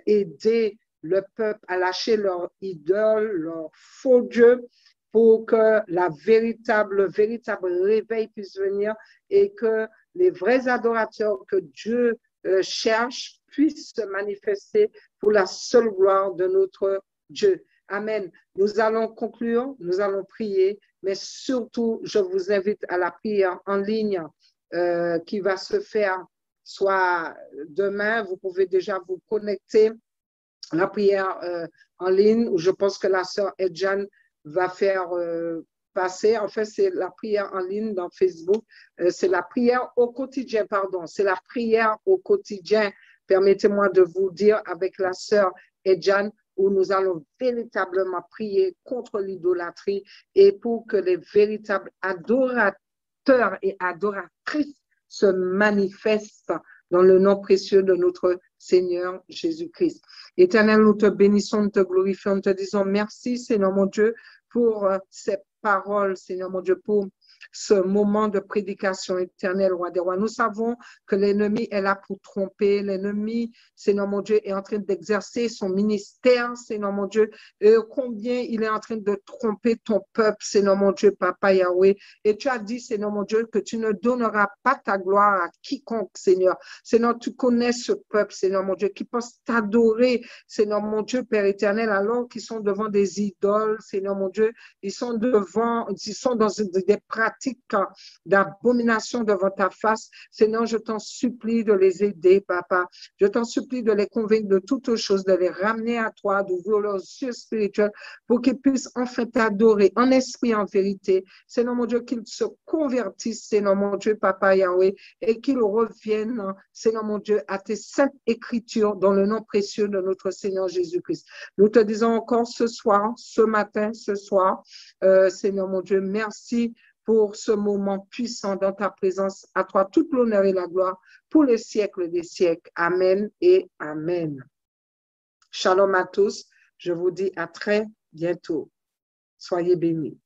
aider le peuple à lâcher leur idole, leur faux Dieu, pour que le véritable réveil puisse venir et que les vrais adorateurs que Dieu cherche puissent se manifester pour la seule gloire de notre Dieu. Amen. Nous allons conclure, nous allons prier, mais surtout, je vous invite à la prière en ligne qui va se faire soit demain, vous pouvez déjà vous connecter à la prière en ligne, où je pense que la sœur Edjan va faire passer. En fait, c'est la prière en ligne dans Facebook. C'est la prière au quotidien, pardon. C'est la prière au quotidien. Permettez-moi de vous dire avec la sœur Edjan, où nous allons véritablement prier contre l'idolâtrie et pour que les véritables adorateurs et adoratrices se manifestent dans le nom précieux de notre Seigneur Jésus-Christ. Éternel, nous te bénissons, nous te glorifions, nous te disons merci, Seigneur mon Dieu, pour ces paroles, Seigneur mon Dieu, pour ce moment de prédication éternelle, roi des rois. Nous savons que l'ennemi est là pour tromper. L'ennemi, Seigneur mon Dieu, est en train d'exercer son ministère, Seigneur mon Dieu. Combien il est en train de tromper ton peuple, Seigneur mon Dieu, Papa Yahweh. Et tu as dit, Seigneur mon Dieu, que tu ne donneras pas ta gloire à quiconque, Seigneur. Seigneur, tu connais ce peuple, Seigneur mon Dieu, qui pense t'adorer, Seigneur mon Dieu, Père éternel, alors qu'ils sont devant des idoles, Seigneur mon Dieu. Ils sont dans des pratiques pratiquent d'abomination devant ta face. Seigneur, je t'en supplie de les aider, Papa. Je t'en supplie de les convaincre de toutes choses, de les ramener à toi, d'ouvrir leurs yeux spirituels pour qu'ils puissent enfin t'adorer en esprit, en vérité. Seigneur mon Dieu, qu'ils se convertissent, Seigneur mon Dieu, Papa Yahweh, et qu'ils reviennent, Seigneur mon Dieu, à tes saintes écritures dans le nom précieux de notre Seigneur Jésus-Christ. Nous te disons encore ce soir, ce matin, ce soir, Seigneur mon Dieu, merci pour ce moment puissant dans ta présence. À toi toute l'honneur et la gloire pour les siècles des siècles. Amen et Amen. Shalom à tous. Je vous dis à très bientôt. Soyez bénis.